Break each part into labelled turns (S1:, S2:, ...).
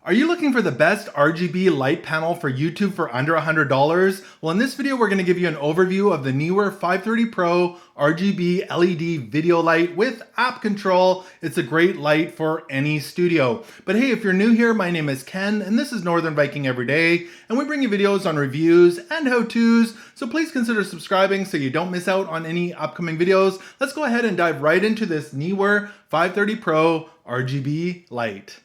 S1: Are you looking for the best RGB light panel for YouTube for under $100? Well, in this video, we're going to give you an overview of the Neewer 530 Pro RGB LED video light with app control. It's a great light for any studio. But hey, if you're new here, my name is Ken, and this is Northern Viking Every Day, and we bring you videos on reviews and how-tos, so please consider subscribing so you don't miss out on any upcoming videos. Let's go ahead and dive right into this Neewer 530 Pro RGB light.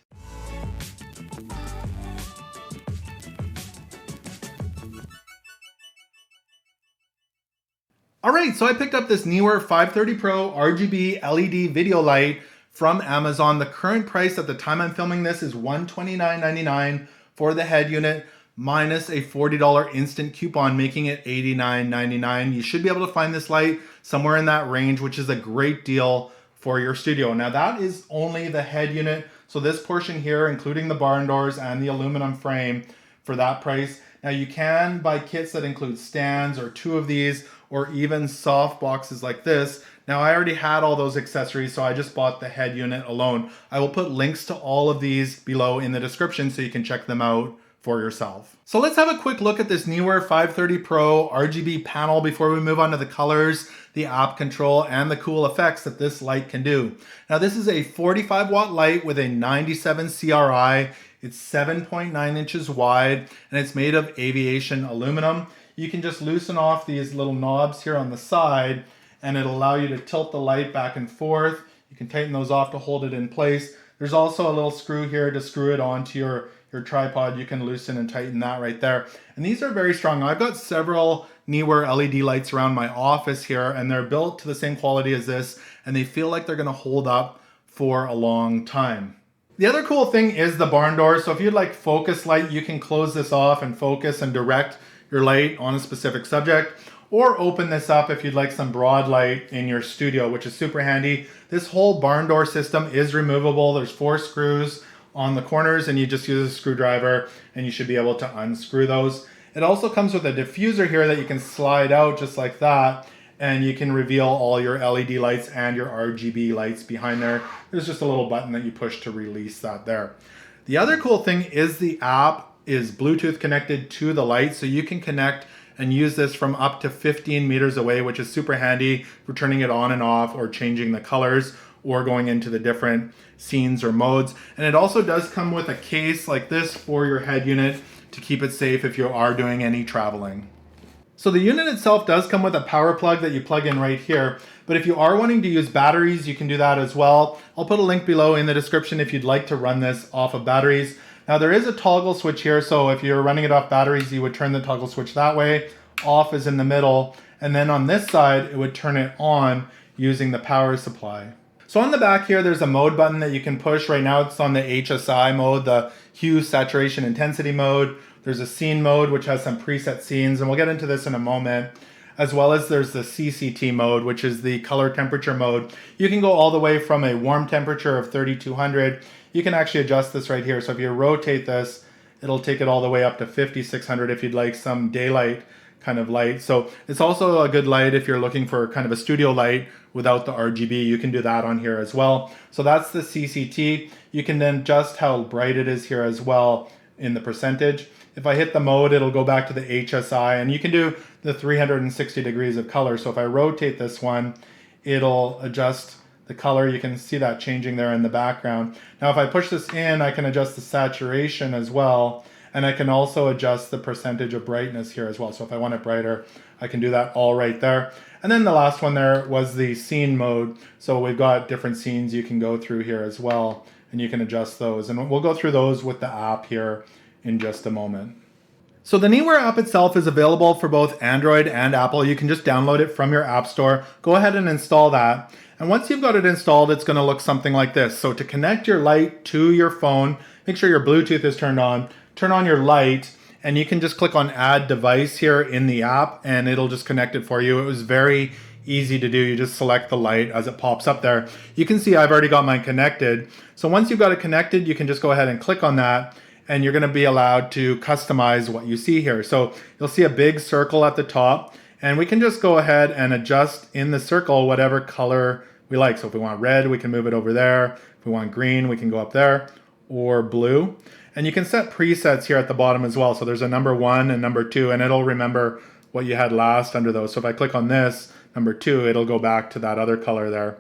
S1: Alright, so I picked up this Neewer 530 Pro RGB LED video light from Amazon. The current price at the time I'm filming this is $129.99 for the head unit, minus a $40 instant coupon, making it $89.99. You should be able to find this light somewhere in that range, which is a great deal for your studio. Now that is only the head unit, so this portion here, including the barn doors and the aluminum frame, for that price. Now you can buy kits that include stands or two of these, or even soft boxes like this. Now I already had all those accessories, so I just bought the head unit alone. I will put links to all of these below in the description so you can check them out for yourself. So let's have a quick look at this Neewer 530 Pro RGB panel before we move on to the colors, the app control, and the cool effects that this light can do. Now this is a 45 watt light with a 97 CRI. It's 7.9 inches wide, and it's made of aviation aluminum. You can just loosen off these little knobs here on the side, and it'll allow you to tilt the light back and forth. You can tighten those off to hold it in place. There's also a little screw here to screw it onto your tripod. You can loosen and tighten that right there. And these are very strong. I've got several Neewer LED lights around my office here, and they're built to the same quality as this, and they feel like they're gonna hold up for a long time. The other cool thing is the barn door. So if you'd like focus light, you can close this off and focus and direct your light on a specific subject, or open this up if you'd like some broad light in your studio, which is super handy. This whole barn door system is removable. There's 4 screws on the corners, and you just use a screwdriver and you should be able to unscrew those. It also comes with a diffuser here that you can slide out just like that, and you can reveal all your LED lights and your RGB lights behind there. There's just a little button that you push to release that there. The other cool thing is the app is Bluetooth connected to the light, so you can connect and use this from up to 15 meters away, which is super handy for turning it on and off, or changing the colors, or going into the different scenes or modes. And it also does come with a case like this for your head unit to keep it safe if you are doing any traveling. So the unit itself does come with a power plug that you plug in right here, but if you are wanting to use batteries, you can do that as well. I'll put a link below in the description if you'd like to run this off of batteries. Now there is a toggle switch here, so if you're running it off batteries, you would turn the toggle switch that way. Off is in the middle, and then on this side, it would turn it on using the power supply. So on the back here, there's a mode button that you can push. Right now it's on the HSI mode, the hue, saturation, intensity mode. There's a scene mode, which has some preset scenes, and we'll get into this in a moment. As well as there's the CCT mode, which is the color temperature mode. You can go all the way from a warm temperature of 3200. You can actually adjust this right here. So if you rotate this, it'll take it all the way up to 5600 if you'd like some daylight kind of light. So it's also a good light if you're looking for kind of a studio light without the RGB. You can do that on here as well. So that's the CCT. You can then adjust how bright it is here as well in the percentage. If I hit the mode, it'll go back to the HSI, and you can do the 360 degrees of color. So if I rotate this one, it'll adjust the color. You can see that changing there in the background. Now if I push this in, I can adjust the saturation as well, and I can also adjust the percentage of brightness here as well. So if I want it brighter, I can do that all right there. And then the last one there was the scene mode. So we've got different scenes you can go through here as well, and you can adjust those. And we'll go through those with the app here in just a moment. So the Neewer app itself is available for both Android and Apple. You can just download it from your app store. Go ahead and install that. And once you've got it installed, it's going to look something like this. So to connect your light to your phone, make sure your Bluetooth is turned on, turn on your light, and you can just click on Add Device here in the app, and it'll just connect it for you. It was very easy to do. You just select the light as it pops up there. You can see I've already got mine connected. So once you've got it connected, you can just go ahead and click on that, and you're going to be allowed to customize what you see here. So you'll see a big circle at the top, and we can just go ahead and adjust in the circle whatever color we like. So if we want red, we can move it over there. If we want green, we can go up there, or blue. And you can set presets here at the bottom as well. So there's a number 1 and number 2, and it'll remember what you had last under those. So if I click on this, number 2, it'll go back to that other color there.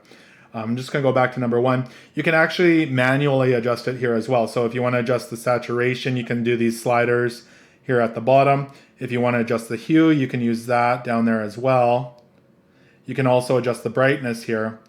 S1: I'm just gonna go back to number 1. You can actually manually adjust it here as well. So if you wanna adjust the saturation, you can do these sliders here at the bottom. If you wanna adjust the hue, you can use that down there as well. You can also adjust the brightness here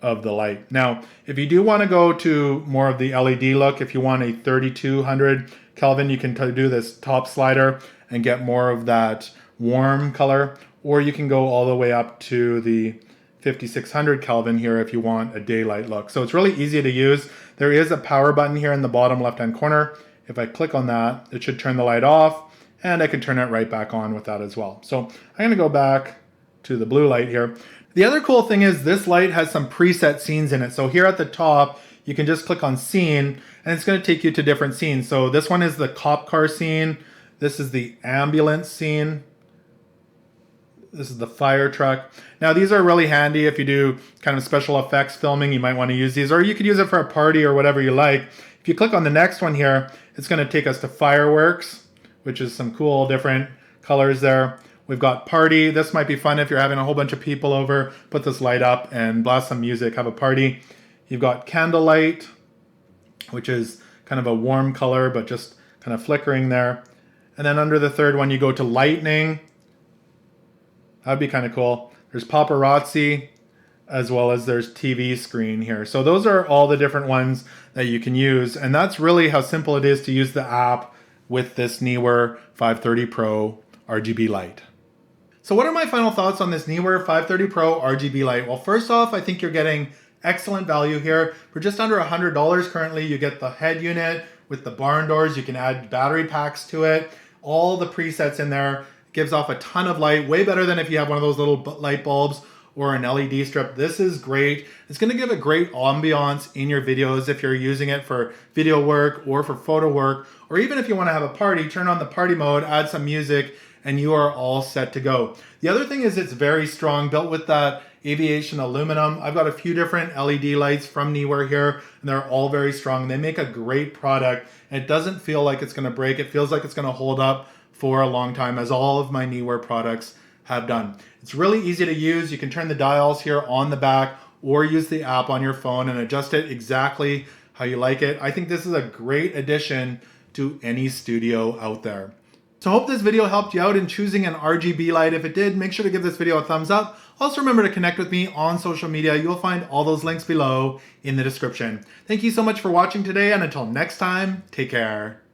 S1: of the light. Now, if you do wanna go to more of the LED look, if you want a 3200 Kelvin, you can do this top slider and get more of that warm color, or you can go all the way up to the 5600 Kelvin here if you want a daylight look. So it's really easy to use. There is a power button here in the bottom left-hand corner. If I click on that, it should turn the light off, and I can turn it right back on with that as well. So I'm gonna go back to the blue light here. The other cool thing is this light has some preset scenes in it. So here at the top, you can just click on scene, and it's gonna take you to different scenes. So this one is the cop car scene. This is the ambulance scene. This is the fire truck. Now these are really handy if you do kind of special effects filming. You might want to use these, or you could use it for a party or whatever you like. If you click on the next one here, it's going to take us to fireworks, which is some cool different colors there. We've got party. This might be fun if you're having a whole bunch of people over. Put this light up and blast some music, have a party. You've got candlelight, which is kind of a warm color, but just kind of flickering there. And then under the third one, you go to lightning. That'd be kind of cool. There's paparazzi, as well as there's TV screen here. So those are all the different ones that you can use. And that's really how simple it is to use the app with this Neewer 530 Pro RGB light. So what are my final thoughts on this Neewer 530 Pro RGB light? Well, first off, I think you're getting excellent value here. For just under $100 currently, you get the head unit with the barn doors. You can add battery packs to it. All the presets in there. Gives off a ton of light, way better than if you have one of those little light bulbs or an LED strip. This is great. It's gonna give a great ambiance in your videos if you're using it for video work or for photo work, or even if you wanna have a party, turn on the party mode, add some music, and you are all set to go. The other thing is it's very strong, built with that aviation aluminum. I've got a few different LED lights from Neewer here, and they're all very strong. They make a great product, and it doesn't feel like it's gonna break. It feels like it's gonna hold up for a long time, as all of my Neewer products have done. It's really easy to use. You can turn the dials here on the back or use the app on your phone and adjust it exactly how you like it. I think this is a great addition to any studio out there. So I hope this video helped you out in choosing an RGB light. If it did, make sure to give this video a thumbs up. Also remember to connect with me on social media. You'll find all those links below in the description. Thank you so much for watching today, and until next time, take care.